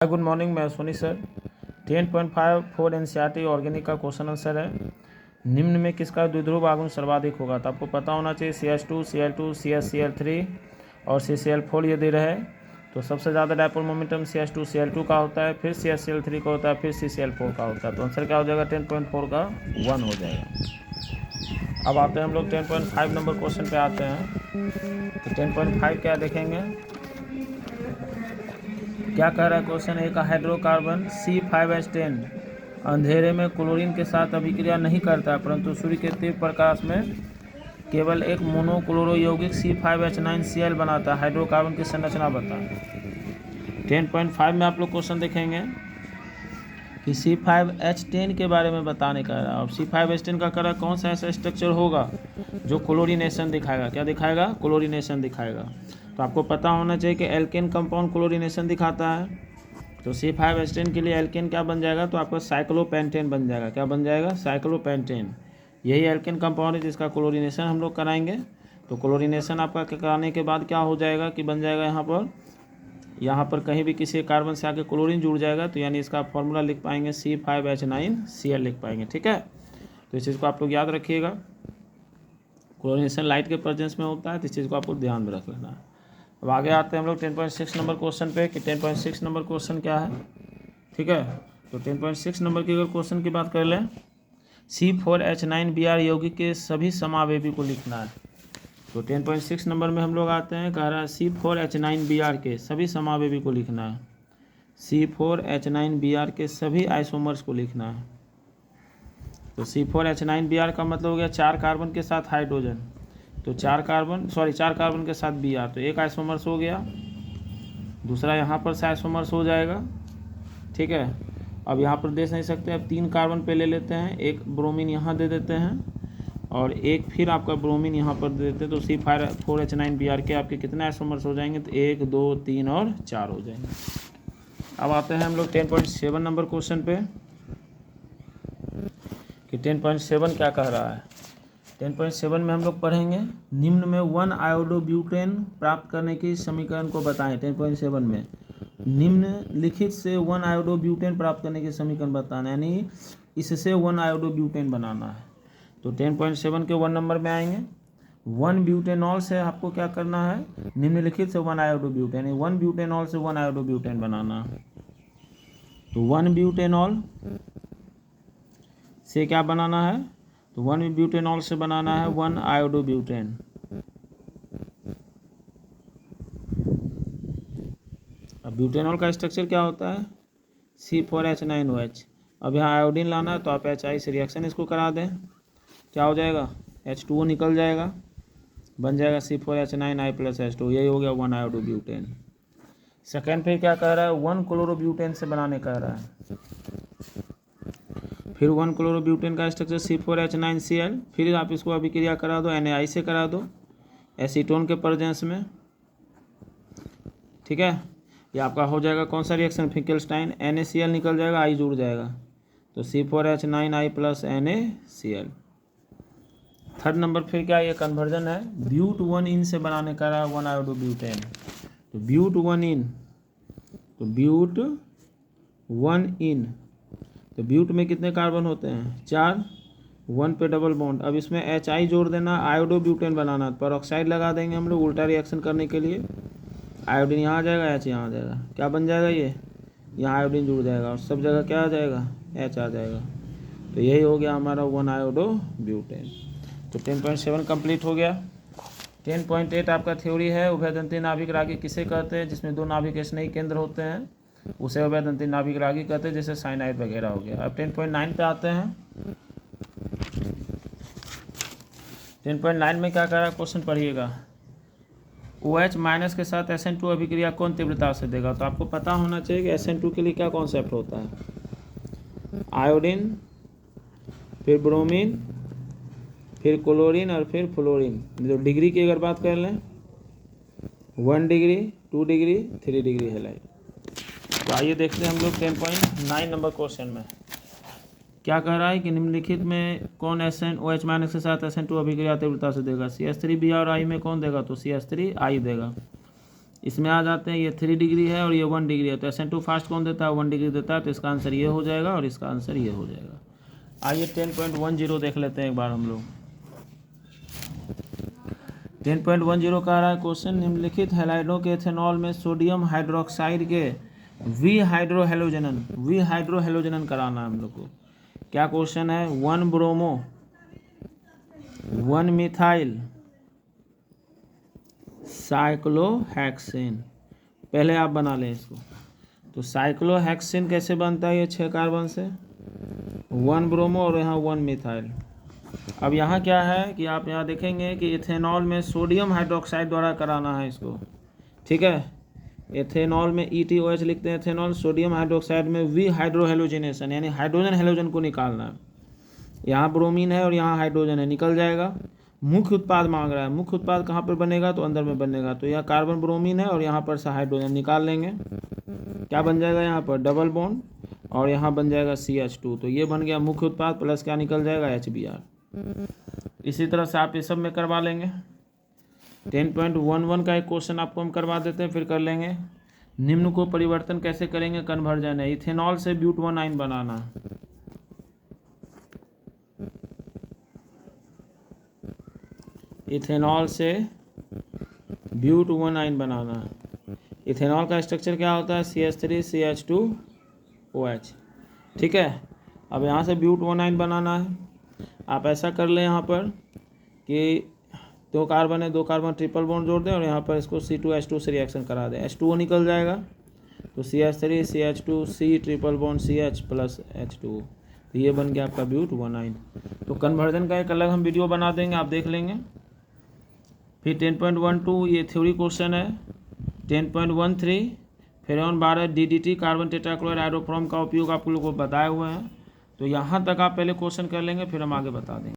Good morning, मैं Soni sir. 10.54 NCERT organic का question answer है। निम्न में किसका द्विध्रुव आघूर्ण सर्वाधिक होगा? तो आपको पता होना चाहिए CH2, Cl2, CsCl3 और CCl4 ये दे रहे हैं। तो सबसे ज़्यादा डायपोल मोमेंटम CH2 Cl2 का होता है, फिर CsCl3 का होता है, फिर CCl4 का होता है। तो आंसर क्या हो जाएगा? 10.4 का 1 हो जाएगा। अब आते हैं हम लोग 10.5 नंबर क्वेश्चन पे आते हैं। तो 10.5 क्या देखेंगे, क्या कह रहा है क्वेश्चन? एक हाइड्रोकार्बन C5H10 अंधेरे में क्लोरीन के साथ अभिक्रिया नहीं करता है, परंतु सूर्य के तीव्र प्रकाश में केवल एक मोनोक्लोरो यौगिक C5H9Cl बनाता है। हाइड्रोकार्बन की संरचना बताएं। 10.5 में आप लोग क्वेश्चन देखेंगे कि C5H10 के बारे में बताने का है। अब C5H10 का कह रहा है कौन सा ऐसा स्ट्रक्चर होगा जो क्लोरीनेशन दिखाएगा। क्या दिखाएगा? क्लोरीनेशन दिखाएगा। तो आपको पता होना चाहिए कि एल्केन कंपाउंड क्लोरीनेशन दिखाता है। तो C5H10 के लिए एल्केन क्या बन जाएगा? तो आपका साइक्लोपेंटेन बन जाएगा। क्या बन जाएगा? साइक्लोपेंटेन। यही एल्केन कंपाउंड है जिसका क्लोरीनेशन हम लोग कराएंगे। तो क्लोरीनेशन आपका कराने के बाद क्या हो जाएगा कि बन जाएगा यहाँ पर कहीं भी किसी कार्बन से आके क्लोरीन जुड़ जाएगा, तो यानी इसका फॉर्मूला लिख पाएंगे C5H9Cl लिख पाएंगे। ठीक है, तो इस चीज़ को आप लोग याद रखिएगा। क्लोरीनेशन लाइट के प्रेजेंस में होता है, तो इस चीज़ को आपको ध्यान में रख लेना है। अब आगे आते हैं हम लोग 10.6 नंबर क्वेश्चन पे कि 10.6 नंबर क्वेश्चन क्या है। ठीक है, तो 10.6 नंबर की अगर क्वेश्चन की बात कर लें, C4H9Br यौगिक के सभी समावेशी को लिखना है। तो 10.6 नंबर में हम लोग आते हैं, कह रहा है C4H9Br के सभी समावेशी को लिखना है। C4H9Br के सभी आइसोमर्स को लिखना है। तो C4H9Br का मतलब हो गया 4 कार्बन के साथ हाइड्रोजन। तो 4 कार्बन के साथ Br, तो एक आइसोमर्स हो गया, दूसरा यहाँ पर से आइसोमर्स हो जाएगा। ठीक है, अब यहाँ पर दे नहीं सकते, अब 3 कार्बन पे ले लेते हैं, एक ब्रोमीन यहाँ दे देते हैं और एक फिर आपका ब्रोमीन यहाँ पर दे देते हैं। तो C4H9Br के आपके कितने आइसोमर्स हो जाएंगे? तो 1, 2, 3 और 4 हो जाएंगे। अब आते हैं हम लोग 10.7 नंबर क्वेश्चन पे कि 10.7 क्या कह रहा है। 10.7 में हम लोग पढ़ेंगे, निम्न में 1 आयोडोब्यूटेन प्राप्त करने की समीकरण को बताएं। 10.7 में निम्नलिखित से 1 आयोडोब्यूटेन प्राप्त करने की समीकरण बताना, यानी इससे 1 आयोडोब्यूटेन बनाना है। तो 10.7 के 1 नंबर में आएंगे, 1 ब्यूटेनॉल से आपको क्या करना है? निम्नलिखित से 1 आयोडोब्यूटेन, 1 ब्यूटेनॉल से 1 आयोडोब्यूटेन बनाना है। तो 1 ब्यूटेनॉल से क्या बनाना है? तो 1 ब्यूटेनॉल से बनाना है 1 आयोडोब्यूटेन। अब ब्यूटेनॉल का स्ट्रक्चर क्या होता है? C4H9OH। अब यहाँ आयोडीन लाना है, तो आप HI से रिएक्शन इसको करा दें, क्या हो जाएगा? H2O निकल जाएगा, बन जाएगा C4H9I + H2। यही हो गया 1 आयोडोब्यूटेन। सेकेंड पे क्या कह रहा है? 1 क्लोरोब्यूटेन से बनाने कह रहा है। फिर 1 क्लोरोब्यूटेन का स्ट्रक्चर C4H9Cl, फिर आप इसको अभिक्रिया करा दो, NaI से करा दो एसीटोन के प्रेजेंस में। ठीक है, ये आपका हो जाएगा कौन सा रिएक्शन? फिंकेलस्टाइन। NaCl निकल जाएगा, I जुड़ जाएगा, तो C4H9I + NaCl। थर्ड नंबर फिर क्या? ये कन्वर्जन है, ब्यूट 1 से बनाने का रहा 1 आयोडोब्यूटेन। तो ब्यूट 1, तो ब्यूट 1, तो ब्यूट में कितने कार्बन होते हैं? 4, 1 पे डबल बॉन्ड। अब इसमें HI जोड़ देना, आयोडोब्यूटेन बनाना, पर ऑक्साइड लगा देंगे हम लोग उल्टा रिएक्शन करने के लिए। आयोडीन यहाँ आ जाएगा, H यहाँ आ जाएगा, क्या बन जाएगा? ये यहाँ आयोडीन जुड़ जाएगा और सब जगह क्या आ जाएगा? H आ जाएगा। तो यही हो गया हमारा 1 आयोडोब्यूटेन। तो 10.7 कंप्लीट हो गया। 10.8 आपका थ्योरी है, उभयदंती नाभिक रागी किसे कहते हैं? जिसमें 2 नाभिक स्नेही केंद्र होते हैं, उसे उभयदंती नाभिक रागी कहते हैं, जैसे साइनाइड वगैरह हो गया। अब 10.9 पे आते हैं। 10.9 में क्या कह रहा है क्वेश्चन, पढ़िएगा। OH- के साथ SN2 अभिक्रिया कौन तीव्रता से देगा? तो आपको पता होना चाहिए कि SN2 के लिए क्या कॉन्सेप्ट होता है? आयोडीन, फिर ब्रोमीन, फिर क्लोरीन और फिर फ्लोरीन। जो डिग्री की अगर बात कर लें, 1 डिग्री, 2 डिग्री, 3 डिग्री हैलाइड। तो आइए देखते हैं हम लोग 10.9 नंबर क्वेश्चन में क्या कह रहा है कि निम्नलिखित में कौन OH- के साथ SN2 अभिक्रिया तीव्रता से देगा? CH3 Br और I में कौन देगा? तो CH3 I देगा। इसमें आ जाते हैं, ये 3 डिग्री है और ये 1 डिग्री है, तो SN2 फास्ट कौन देता है? 1 डिग्री देता है, तो इसका आंसर ये हो जाएगा और इसका आंसर ये हो जाएगा। आइए 10.10 देख लेते हैं एक बार हम लोग। 10.10 कह रहा है क्वेश्चन, निम्नलिखित हैलाइडों के इथेनॉल में सोडियम हाइड्रोक्साइड के विहाइड्रोहेलोजनन कराना है हम लोग को। क्या क्वेश्चन है? 1 ब्रोमो 1 मिथाइल साइक्लोहेक्सेन। पहले आप बना लें इसको। तो साइक्लोहेक्सेन कैसे बनता है? ये 6 कार्बन से 1 ब्रोमो और यहाँ 1 मिथाइल। अब यहाँ क्या है कि आप यहाँ देखेंगे कि इथेनॉल में सोडियम हाइड्रोक्साइड द्वारा कराना है इसको, ठीक है। इथेनॉल में ETOH लिखते हैं इथेनॉल, सोडियम हाइड्रोक्साइड में विहाइड्रोहेलोजिनेशन, यानी हाइड्रोजन हेलोजन को निकालना है। यहाँ ब्रोमीन है और यहाँ हाइड्रोजन है, निकल जाएगा। मुख्य उत्पाद मांग रहा है, मुख्य उत्पाद कहाँ पर बनेगा? तो अंदर में बनेगा। तो यह कार्बन ब्रोमीन है और यहाँ पर से हाइड्रोजन निकाल लेंगे। क्या बन जाएगा? यहाँ पर डबल बॉन्ड और यहाँ बन जाएगा CH2। तो ये बन गया मुख्य उत्पाद, प्लस क्या निकल जाएगा? HBr। इसी तरह से आप ये सब में करवा लेंगे। 10.11 का एक क्वेश्चन आपको हम करवा देते हैं, फिर कर लेंगे। निम्न को परिवर्तन कैसे करेंगे? कन्वर्जन है। इथेनॉल से ब्यूट-1 बनाना है। इथेनॉल से ब्यूट-1 बनाना है। इथेनॉल का स्ट्रक्चर क्या होता है? CH3CH2OH, ठीक है। अब यहाँ से ब्यूट-1 बनाना है। आप ऐसा कर लें यहाँ पर कि 2 कार्बन है, 2 कार्बन ट्रिपल बॉन्ड जोड़ दें और यहाँ पर इसको C2H2 से रिएक्शन करा दें, H2O निकल जाएगा। तो CH3CH2C triple bond CH plus H2O, तो ये बन गया आपका ब्यूट-1। तो कन्वर्जन का एक अलग हम वीडियो बना देंगे, आप देख लेंगे। फिर 10.12 ये थ्योरी क्वेश्चन है। 10.13 फेरॉन 12 DDT कार्बन टेट्राक्लोराइड हाइड्रोक्रोम का उपयोग आप लोगों को बताए हुए हैं। तो यहाँ तक आप पहले क्वेश्चन कर लेंगे, फिर हम आगे बता देंगे।